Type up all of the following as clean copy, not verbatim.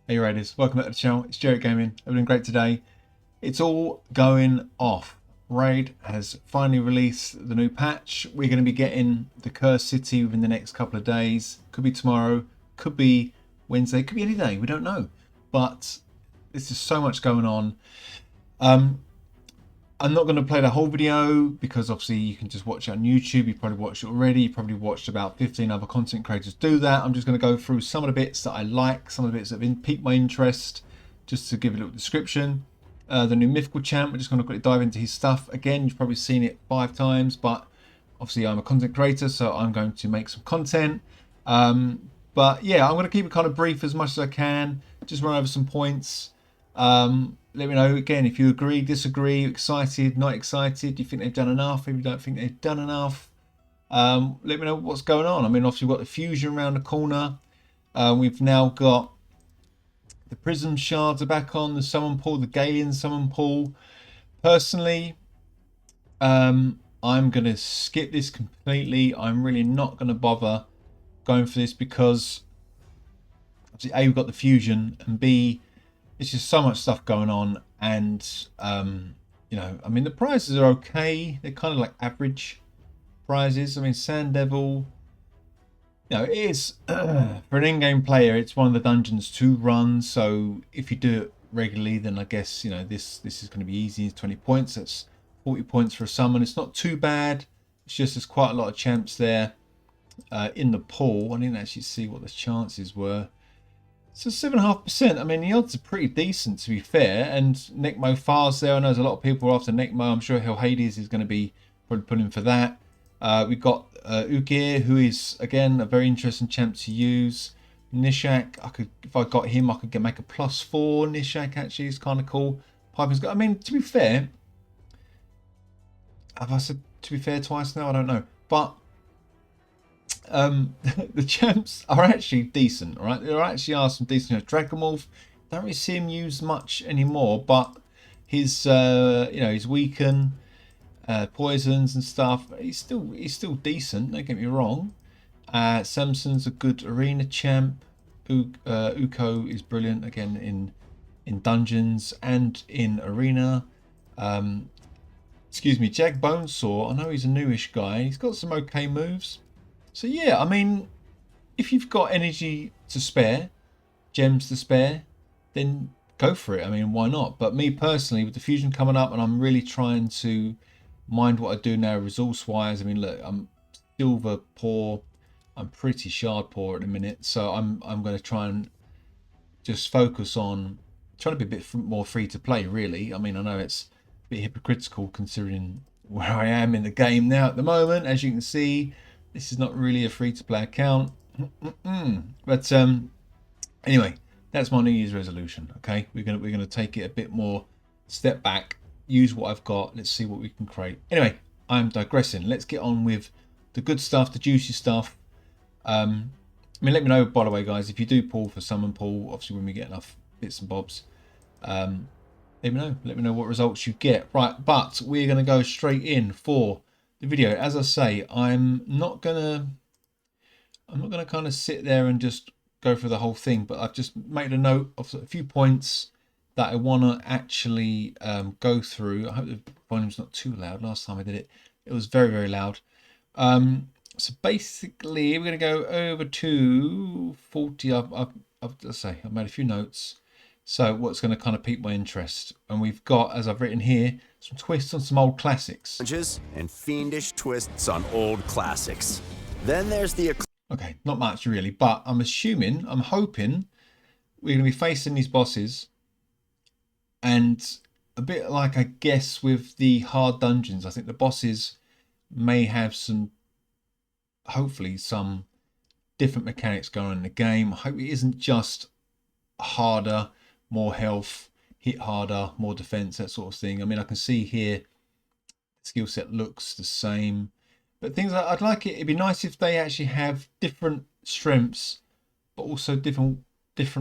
Hey Raiders, welcome back to the channel. It's Jared Gaming. I'm doing great today. It's all going off. Raid has finally released the new patch. We're going to be getting the Cursed City within the next couple of days. Could be tomorrow, could be Wednesday, could be any day. We don't know. But there's just so much going on. I'm not going to play the whole video because obviously you can just watch it on YouTube. You probably watched it already. You probably watched about 15 other content creators do that. I'm just going to go through some of the bits that I like, some of the bits that have piqued my interest, just to give a little description. The new mythical champ, we're just going to quickly dive into his stuff. Again, you've probably seen it 5 times, but obviously I'm a content creator, so I'm going to make some content. But yeah, I'm going to keep it kind of brief as much as I can, just run over some points. Let me know again if you agree, disagree, excited, not excited. Do you think they've done enough? If you don't think they've done enough, let me know what's going on. I mean, obviously we've got the fusion around the corner. We've now got the prism shards are back on, the summon pool, the Galian summon pool. Personally, I'm going to skip this completely. I'm really not going to bother going for this because obviously A, we've got the fusion, and B, it's just so much stuff going on, and you know, I mean, the prizes are okay. They're kind of like average prizes. I mean, Sand Devil, you know, it is for an in-game player, it's one of the dungeons to run. So if you do it regularly, then I guess, you know, this is going to be easy. It's 20 points. That's 40 points for a summon. It's not too bad. It's just there's quite a lot of champs there in the pool. I didn't actually see what the chances were. So 7.5%. I mean, the odds are pretty decent, to be fair. And Necmo Far's there. I know there's a lot of people after Necmo. I'm sure Hell Hades is going to be probably putting for that. We've got Ugir, who is again a very interesting champ to use. Nishak, I could, if I got him, I could make a +4. Nishak actually is kind of cool. Piping's got. I mean, to be fair, have I said to be fair twice now? I don't know, but the champs are actually decent, right? There actually are some decent. Dragomorph, don't really see him used much anymore, but his you know, his weaken, poisons and stuff. He's still decent. Don't get me wrong. Samson's a good arena champ. Uko is brilliant again in dungeons and in arena. Excuse me, Jag Bonesaw. I know he's a newish guy. He's got some okay moves. So yeah, I mean, if you've got energy to spare, gems to spare, then go for it. I mean, why not? But me personally, with the fusion coming up, and I'm really trying to mind what I do now resource-wise. I mean, look, I'm silver poor. I'm pretty shard poor at the minute, so I'm going to try and just focus on trying to be a bit more free to play. Really, I mean, I know it's a bit hypocritical considering where I am in the game now at the moment. As you can see, this is not really a free-to-play account. But anyway, that's my New Year's resolution. Okay, we're gonna take it a bit more step back, use what I've got. Let's see what we can create. Anyway, I'm digressing. Let's get on with the good stuff, the juicy stuff. I mean, let me know, by the way, guys, if you do pull for summon pool, obviously when we get enough bits and bobs, let me know. Let me know what results you get. Right, but we're gonna go straight in for the video. As I say, I'm not gonna kind of sit there and just go through the whole thing, but I've just made a note of a few points that I want to actually go through. I hope the volume's not too loud. Last time I did it, it was very, very loud. So basically, we're going to go over to 40. I've made a few notes. So what's going to kind of pique my interest, and we've got, as I've written here, some twists on some old classics. And fiendish twists on old classics. Then there's the... Okay, not much really, but I'm hoping we're going to be facing these bosses, and a bit like, I guess, with the hard dungeons, I think the bosses may have some, hopefully, some different mechanics going on in the game. I hope it isn't just harder, more health, hit harder, more defense, that sort of thing. I mean, I can see here the skill set looks the same, but things like, I'd like it. It'd be nice if they actually have different strengths, but also different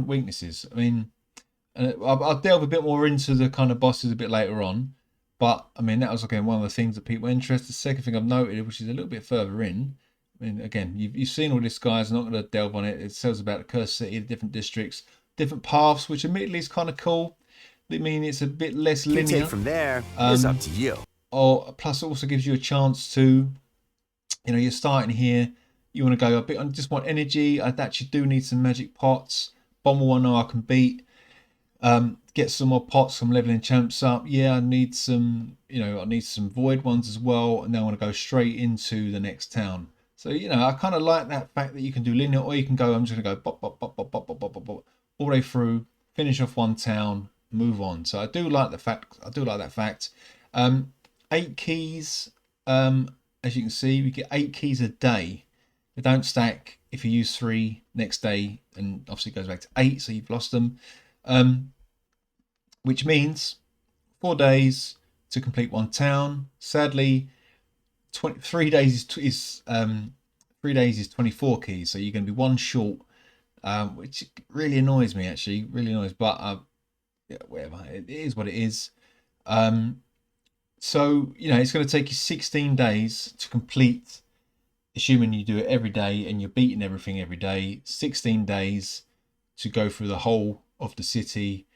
weaknesses. I mean, I'll delve a bit more into the kind of bosses a bit later on, but I mean, that was again one of the things that people were interested. The second thing I've noted, which is a little bit further in, I mean, again, you've seen all this, guys. I'm not going to delve on it. It tells about the Cursed City, the different districts. different paths, which admittedly is kind of cool. I mean, it's a bit less What you linear. take from there is up to you. Or plus, it also gives you a chance to, you're starting here. You want to go a bit. I just want energy. I actually do need some magic pots. Bomber I know I can beat. Get some more pots. Some leveling champs up. Yeah, I need some. I need some void ones as well. And then I want to go straight into the next town. So I kind of like that fact that you can do linear, or you can go. I'm just going to go bop bop bop bop bop bop bop bop bop all the way through. Finish off one town. Move on. So I do like the fact. I do like that fact. 8 keys. As you can see, we get 8 keys a day. They don't stack. If you use 3 next day, and obviously it goes back to 8, so you've lost them. Which means 4 days to complete one town. Sadly, 3 days is 3 days is 24 keys, so you're going to be one short, which really annoys me. Actually, really annoys. But yeah, whatever. It is what it is. So it's going to take you 16 days to complete, assuming you do it every day and you're beating everything every day. 16 days to go through the whole of the city.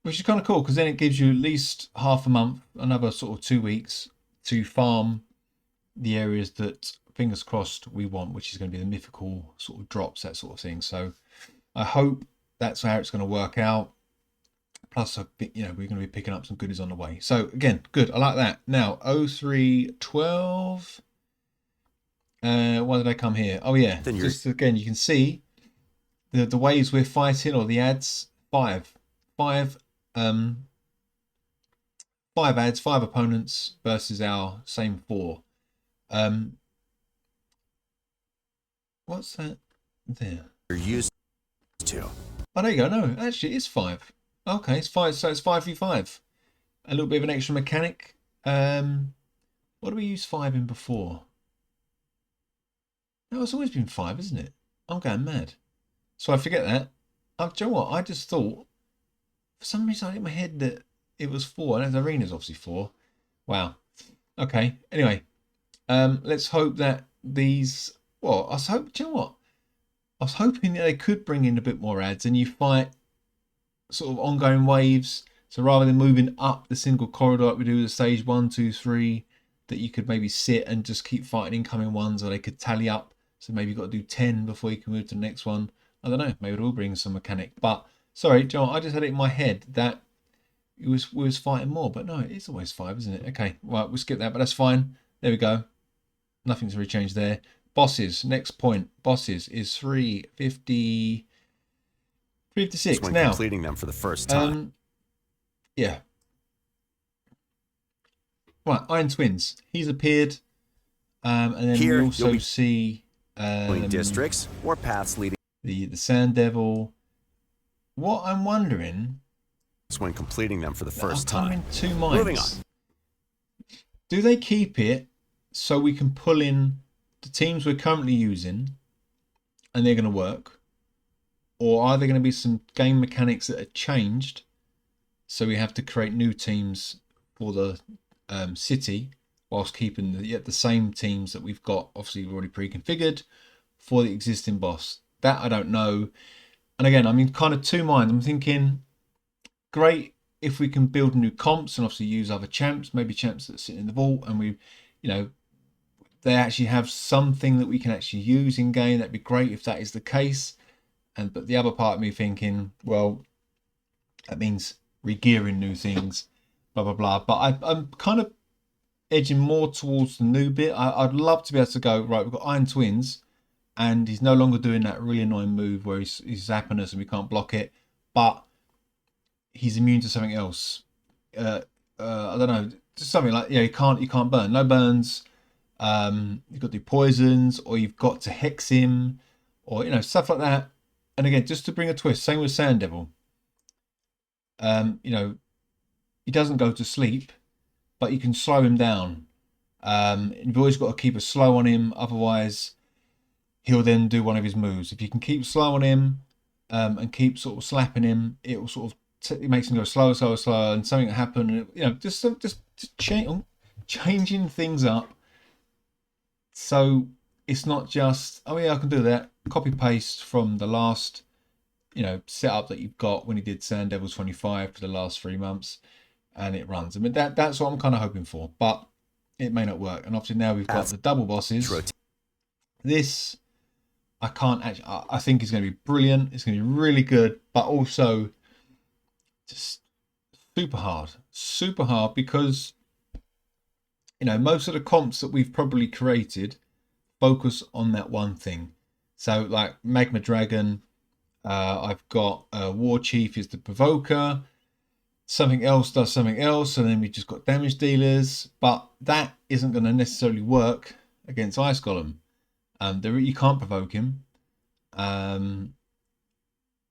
Which is kind of cool, because then it gives you at least half a month, another sort of 2 weeks to farm the areas that, fingers crossed, we want, which is going to be the mythical sort of drops, that sort of thing. So I hope that's how it's going to work out. Plus, we're going to be picking up some goodies on the way. So again, good. I like that. Now, 0312. Why did I come here? Oh yeah, just again, you can see the waves we're fighting, or the ads. Five ads, 5 opponents versus our same 4. What's that there? You're used to. Oh, there you go. No, actually, it's 5. Okay, it's 5. So it's 5v5. A little bit of an extra mechanic. What do we use 5 in before? No, it's always been 5, isn't it? I'm going mad. So I forget that. Do you know what? I just thought, for some reason, I had in my head that it was 4. And the arena's obviously 4. Wow. Okay. Anyway, let's hope that these. Well, do you know what? I was hoping that they could bring in a bit more ads, and you fight sort of ongoing waves. So rather than moving up the single corridor like we do with stage 1, 2, 3, that you could maybe sit and just keep fighting incoming ones, or they could tally up. So maybe you've got to do 10 before you can move to the next one. I don't know. Maybe it will bring some mechanic. But sorry, John, I just had it in my head that we was fighting more. But no, it's always 5, isn't it? Okay, right, we'll skip that, but that's fine. There we go. Nothing's really changed there. Bosses, next point. Bosses is 350. 356 when now. Completing them for the first time. Yeah. Right, Iron Twins. He's appeared. And then Here, we also see districts or paths leading. The Sand Devil. What I'm wondering, when completing them for the first I'm time. in 2 minds. Moving on. Do they keep it so we can pull in the teams we're currently using and they're going to work? Or are there going to be some game mechanics that are changed, so we have to create new teams for the city, whilst keeping the same teams that we've got, obviously already pre-configured, for the existing boss? That I don't know. And again, I'm in kind of 2 minds. I'm thinking, great if we can build new comps and obviously use other champs, maybe champs that sit in the vault, and we, they actually have something that we can actually use in game. That'd be great if that is the case. But the other part of me thinking, well, that means regearing new things, blah blah blah. But I'm kind of edging more towards the new bit. I'd love to be able to go, right, we've got Iron Twins, and he's no longer doing that really annoying move where he's zapping us and we can't block it, but he's immune to something else. I don't know, just something like, you can't burn, no burns. You've got to do poisons, or you've got to hex him, or stuff like that. And again, just to bring a twist, same with Sand Devil. He doesn't go to sleep, but you can slow him down. You've always got to keep a slow on him, otherwise he'll then do one of his moves. If you can keep slow on him and keep sort of slapping him, it will sort of it makes him go slower, and something will happen. Just changing things up, so it's not just, oh yeah, I can do that. copy paste from the last, setup that you've got when you did Sand Devils 25 for the last 3 months, and it runs. I mean, that's what I'm kind of hoping for, but it may not work. And obviously now we've got the double bosses. This I can't actually. I think it's going to be brilliant. It's going to be really good, but also just super hard because most of the comps that we've probably created focus on that one thing. So like Magma Dragon, I've got War Chief is the provoker. Something else does something else, and then we just got damage dealers. But that isn't going to necessarily work against Ice Golem. You can't provoke him.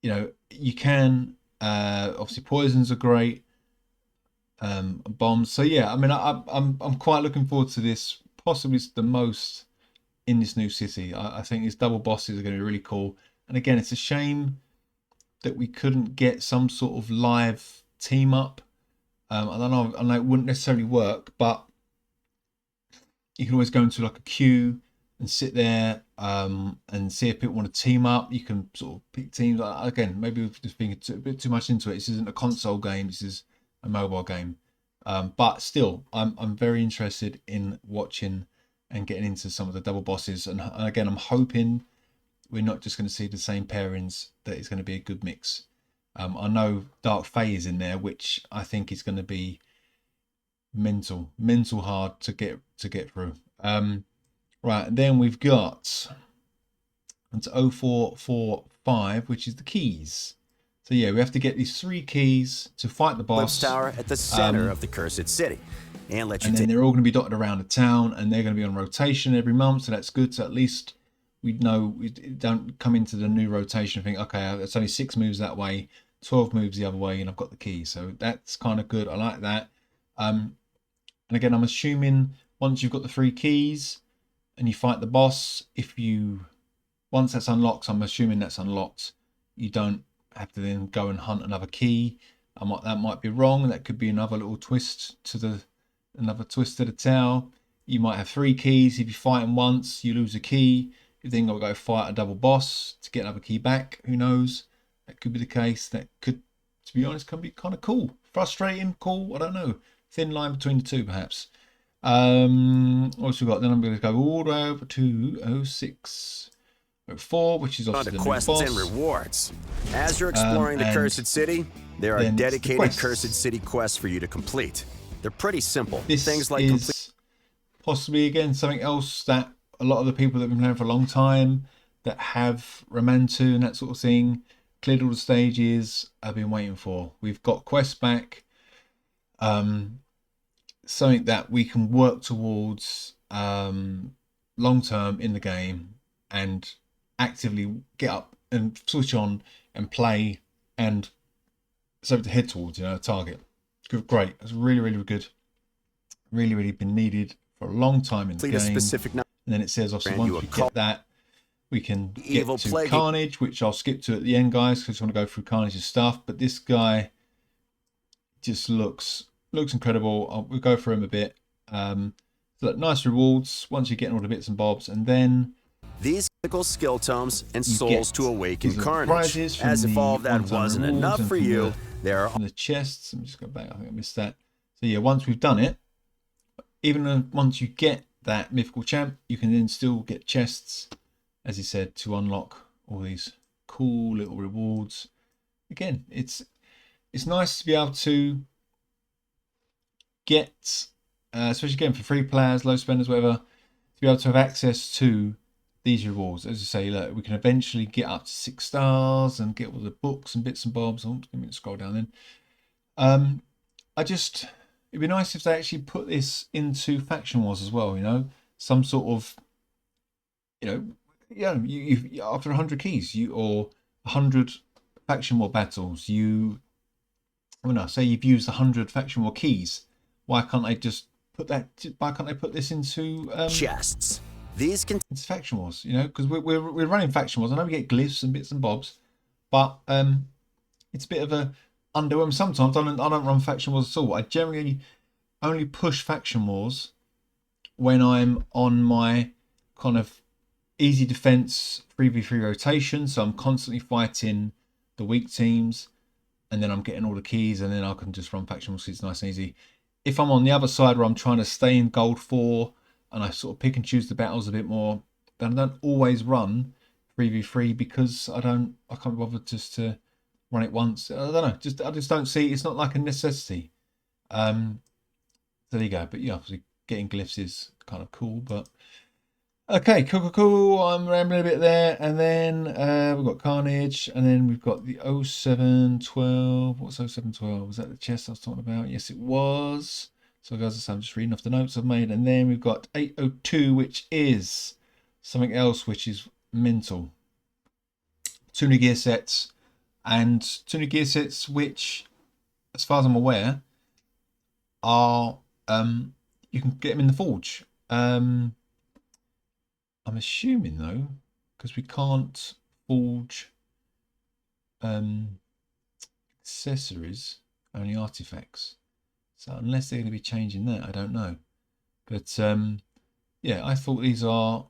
You can. Obviously, poisons are great. Bombs. So yeah, I mean, I'm quite looking forward to this. Possibly the most in this new city. I think these double bosses are going to be really cool. And again, it's a shame that we couldn't get some sort of live team up. I don't know. I know it wouldn't necessarily work, but you can always go into like a queue and sit there and see if people want to team up. You can sort of pick teams. Again, maybe we've just been a bit too much into it. This isn't a console game. This is a mobile game. But still, I'm very interested in watching and getting into some of the double bosses. And again, I'm hoping we're not just going to see the same pairings, that it's going to be a good mix. I know Dark Fae is in there, which I think is going to be mental hard to get through. Right, and then we've got into 0445, which is the keys. So yeah, we have to get these 3 keys to fight the boss. Tower at the center of the cursed city, and then they're all going to be dotted around the town, and they're going to be on rotation every month, so that's good. So at least we know we don't come into the new rotation and think, okay, it's only 6 moves that way, 12 moves the other way, and I've got the key. So that's kind of good. I like that. And again, I'm assuming once you've got the 3 keys and you fight the boss, once that's unlocked, I'm assuming that's unlocked, you don't have to then go and hunt another key. That might be wrong. That could be another little twist to the tale. You might have 3 keys. If you fight them once, you lose a key. You then got to go fight a double boss to get another key back. Who knows? That could be the case. That could, to be honest, can be kind of cool. Frustrating, cool. I don't know. Thin line between the two, perhaps. What's we got? Then I'm going to go all the way over to 0604, which is obviously the quests new boss. And rewards. As you're exploring the Cursed City, there are dedicated Cursed City quests for you to complete. They're pretty simple. Things like possibly again something else that a lot of the people that have been playing for a long time that have Ramantu and that sort of thing, cleared all the stages, I've been waiting for. We've got quests back. Something that we can work towards long term in the game and actively get up and switch on and play, and something to head towards, a target. Great. It's really good. Really been needed for a long time in the game. And then it says obviously once we get that, we can get to Carnage, which I'll skip to at the end, guys, because I want to go through Carnage's stuff. But this guy just looks incredible. We'll go through him a bit. So nice rewards once you're getting all the bits and bobs, and then these critical skill tomes and souls to awaken Carnage. As if all of that wasn't enough for you, there are the chests. Let me just go back. I think I missed that. So yeah, once we've done it, even once you get that mythical champ, you can then still get chests, as he said, to unlock all these cool little rewards. Again, it's nice to be able to get, especially again for free players, low spenders, whatever, to be able to have access to these rewards. As I say, look, we can eventually get up to 6 stars and get all the books and bits and bobs. Oh, let me scroll down then. It'd be nice if they actually put this into Faction Wars as well. Some sort of, you after 100 keys, or 100 Faction War battles, say you've used 100 Faction War keys. Why can't they just put that? Why can't they put this into chests? Into Faction Wars, because we're running Faction Wars. I know we get glyphs and bits and bobs, but it's a bit of a underwhelming. Sometimes I don't run Faction Wars at all. I generally only push Faction Wars when I'm on my kind of easy defense, 3v3 rotation, so I'm constantly fighting the weak teams, and then I'm getting all the keys, and then I can just run factional seeds nice and easy. If I'm on the other side where I'm trying to stay in gold 4 and I sort of pick and choose the battles a bit more, then I don't always run 3v3 because I can't bother just to run it once. I don't know, I just don't see, it's not like a necessity. So there you go. But yeah, obviously getting glyphs is kind of cool, but okay, cool. I'm rambling a bit there. And then we've got Carnage, and then we've got the 0712. What's 0712? Was that the chest I was talking about? Yes, it was. So guys, I'm just reading off the notes I've made. And then we've got 802, which is something else which is mental. 2 new gear sets, and 2 new gear sets which, as far as I'm aware, are you can get them in the forge. I'm assuming though, because we can't forge accessories, only artifacts. So unless they're going to be changing that, I don't know. But yeah, I thought these are,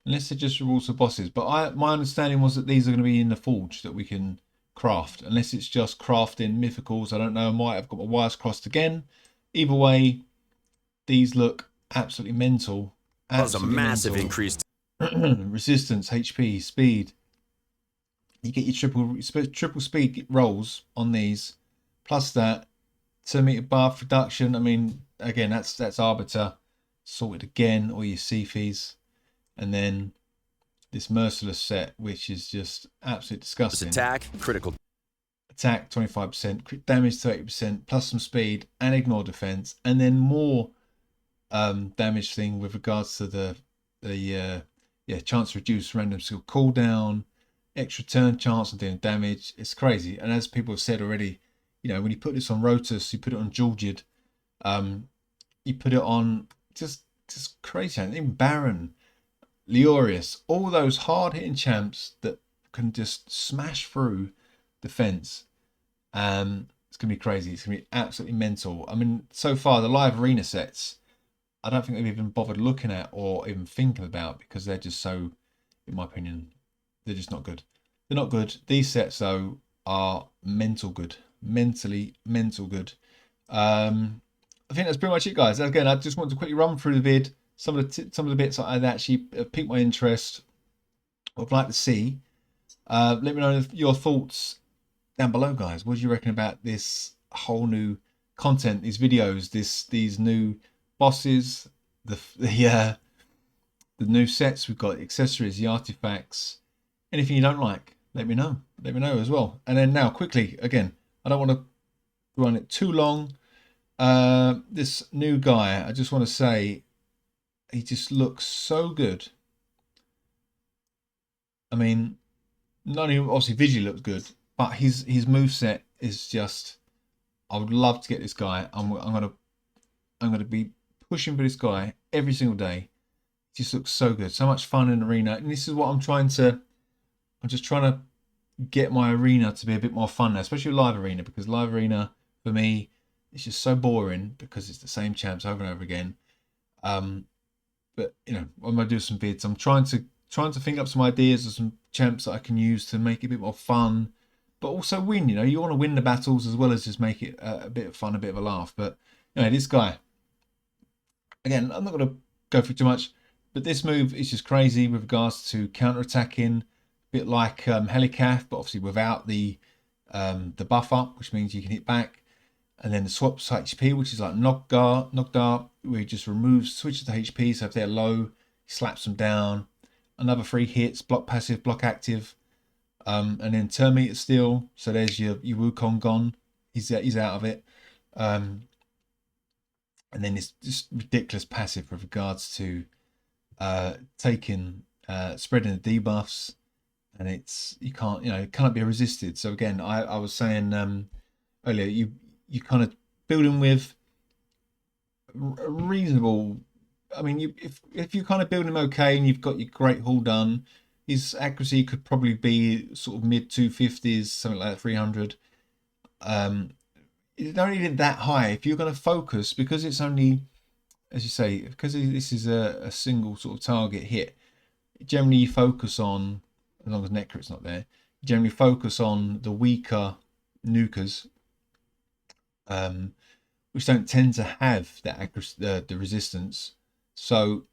unless they're just rules for bosses. But my understanding was that these are going to be in the forge that we can craft, unless it's just crafting mythicals. I don't know. I might have got my wires crossed again. Either way, these look absolutely mental. Absolutely a massive mental. Increase. Resistance, HP, speed. You get your triple speed rolls on these, plus that 2-meter buff reduction. I mean, again, that's Arbiter sorted again, or your Cephis, and then this merciless set, which is just absolutely disgusting. Attack, critical attack 25%, crit damage 30%, plus some speed and ignore defense, and then more damage thing with regards to the chance to reduce random skill cooldown, extra turn chance of doing damage. It's crazy. And as people have said already, you know, when you put this on Rotus, you put it on Georgiad, you put it on just crazy. Even Baron, Leorius, all those hard hitting champs that can just smash through defense. It's gonna be crazy. It's gonna be absolutely mental. I mean, so far the live arena sets, I don't think they've even bothered looking at or even thinking about, because they're just so, in my opinion, they're just not good. They're not good. These sets though are mental good, mentally mental good. I think that's pretty much it, guys. Again, I just want to quickly run through the vid, some of the bits that I'd actually piqued my interest, what I'd like to see. Let me know your thoughts down below, guys. What do you reckon about this whole new content, these videos, these new bosses, the new sets we've got, the accessories, the artifacts, anything you don't like? Let me know as well. And then now quickly, again, I don't want to run it too long. This new guy, I just want to say, he just looks so good. I mean, not even obviously visually looks good, but his moveset is just, I would love to get this guy. I'm gonna be pushing for this guy every single day. He just looks so good, so much fun in arena. And this is what I'm just trying to get my arena to be a bit more fun now, especially live arena, because live arena for me, it's just so boring because it's the same champs over and over again. But you know, I'm gonna do some vids. I'm trying to think up some ideas of some champs that I can use to make it a bit more fun, but also win. You know, you want to win the battles as well as just make it a bit of fun, a bit of a laugh. But you know, this guy, again, I'm not going to go through too much, but this move is just crazy with regards to counter-attacking, a bit like Helicath, but obviously without the buff up, which means you can hit back. And then the swaps HP, which is like Nogdar, where he just switches the HP, so if they're low, he slaps them down. Another 3 hits, block passive, block active. And then turn meter steal, so there's your Wukong gone. He's out of it. And then it's just ridiculous passive with regards to spreading the debuffs, and it cannot be resisted. So again, I was saying earlier, you kind of building with a reasonable. I mean, if you kind of build him okay and you've got your great haul done, his accuracy could probably be sort of mid 250s, something like that, 300. You don't need it that high if you're going to focus, because it's only as you say, because this is a single sort of target hit, generally you focus on, as long as Necrit's not there, you generally focus on the weaker nukers, which don't tend to have that accuracy, the resistance. So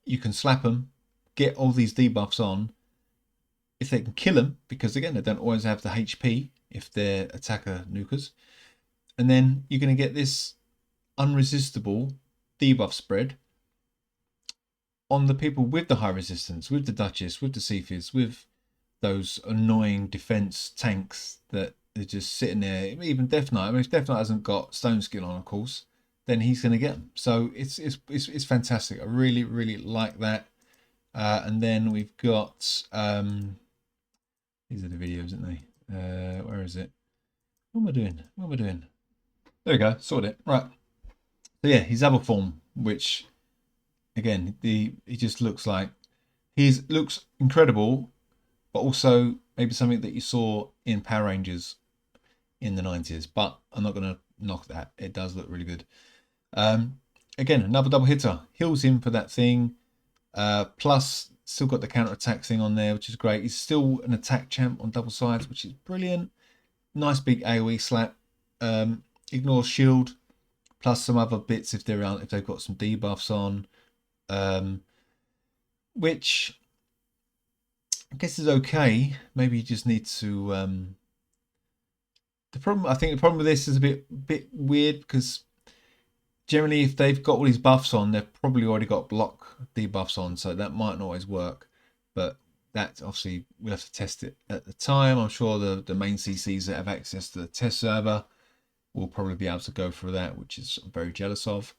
you can slap them, get all these debuffs on. If they can kill them, because again, they don't always have the HP if they're attacker nukers. And then you're going to get this unresistible debuff spread on the people with the high resistance, with the Duchess, with the Cephids, with those annoying defense tanks that are just sitting there. Even Death Knight. I mean, if Death Knight hasn't got Stone Skill on, of course, then he's going to get them. So it's fantastic. I really, really like that. And then we've got these are the videos, aren't they? Where is it? What am I doing? What am I doing? There we go. Sorted it. Right. So yeah, his other form, which again, he just looks like looks incredible, but also maybe something that you saw in Power Rangers in the 90s. But I'm not going to knock that. It does look really good. Again, another double hitter. Heals him for that thing. Plus, still got the counter attack thing on there, which is great. He's still an attack champ on double sides, which is brilliant. Nice big AoE slap. Ignores shield, plus some other bits if they've got some debuffs on, which I guess is okay. Maybe you just need to. I think the problem with this is a bit weird, because generally, if they've got all these buffs on, they've probably already got block debuffs on, so that might not always work. But that obviously we'll have to test it at the time. I'm sure the main CCs that have access to the test server will probably be able to go through that, which is I'm very jealous of.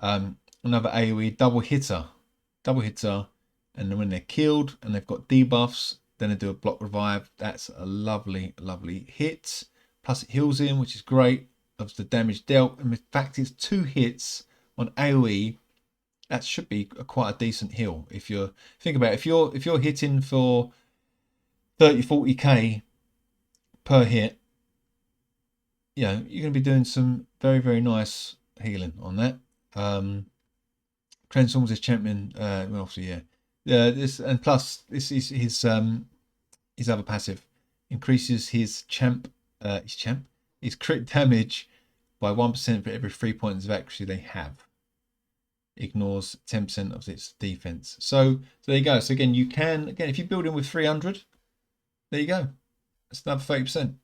Another AoE double hitter, and then when they're killed and they've got debuffs, then they do a block revive. That's a lovely, lovely hit. Plus it heals him, which is great, of the damage dealt. And in fact, it's 2 hits on AoE. That should be quite a decent heal. If you're think about it, if you're hitting for 30-40k per hit, you know, you're going to be doing some very, very nice healing on that. Transforms his champion, well, obviously, yeah. This, and plus this is his other passive, increases his crit damage by 1% for every 3 points of accuracy they have. Ignores 10% of its defense. So there you go. So again, you can, if you build in with 300, there you go. That's another 30%.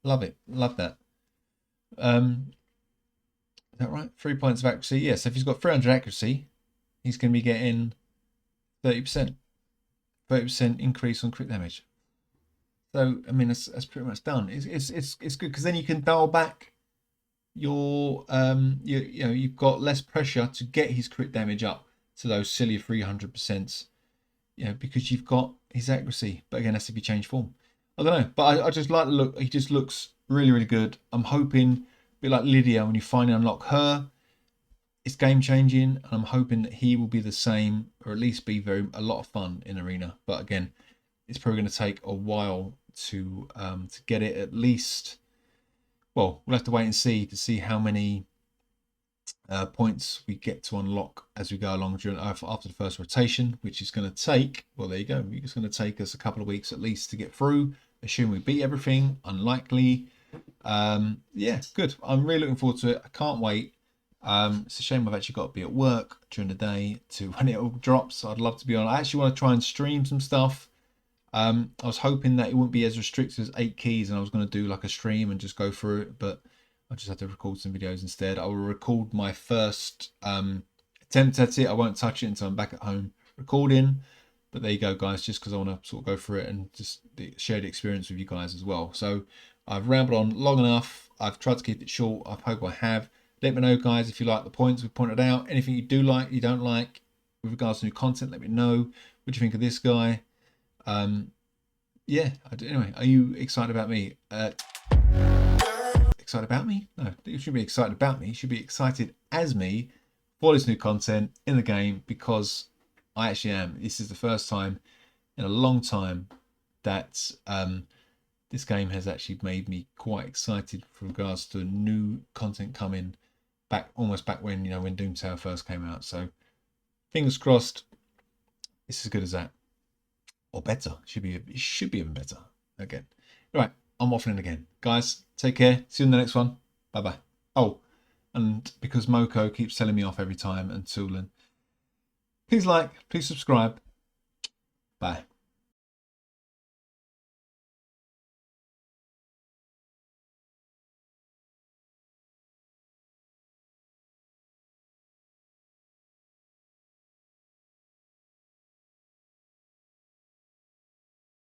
Love it. Love that. Is that right? 3 points of accuracy. Yes. Yeah, so if he's got 300 accuracy, he's going to be getting 30%. 30% increase on crit damage. So I mean, that's pretty much done. It's good, because then you can dial back your you've got less pressure to get his crit damage up to those silly 300%. Because you've got his accuracy. But again, that's if you change form. I don't know, but I just like the look. He just looks really, really good. I'm hoping, a bit like Lydia, when you finally unlock her, it's game changing, and I'm hoping that he will be the same, or at least be a lot of fun in Arena. But again, it's probably going to take a while to get it. At least, well, we'll have to wait and see to see how many points we get to unlock as we go along during after the first rotation, which is going to take, well, there you go, it's going to take us a couple of weeks at least to get through, assume we beat everything. Unlikely. Yeah, good. I'm really looking forward to it. I can't wait. It's a shame I've actually got to be at work during the day when it all drops. I'd love to be on. I actually want to try and stream some stuff. I was hoping that it wouldn't be as restricted as 8 keys, and I was going to do like a stream and just go through it, but I just had to record some videos instead. I will record my first attempt at it. I won't touch it until I'm back at home recording. But there you go, guys, just because I want to sort of go through it and just share the experience with you guys as well. So I've rambled on long enough. I've tried to keep it short. I hope I have. Let me know, guys, if you like the points we pointed out. Anything you do like, you don't like with regards to new content, let me know. What do you think of this guy? Yeah, anyway, are you excited about me? Excited about me? No, you should be excited about me. You should be excited as me for this new content in the game, because I actually am. This is the first time in a long time that this game has actually made me quite excited with regards to new content coming almost back when, you know, when Doom Tower first came out. So fingers crossed, it's as good as that, or better. It should be even better. Again, right. I'm waffling again, guys. Take care. See you in the next one. Bye bye. Oh, and because Moko keeps telling me off every time, and Tulin, please like, please subscribe. Bye.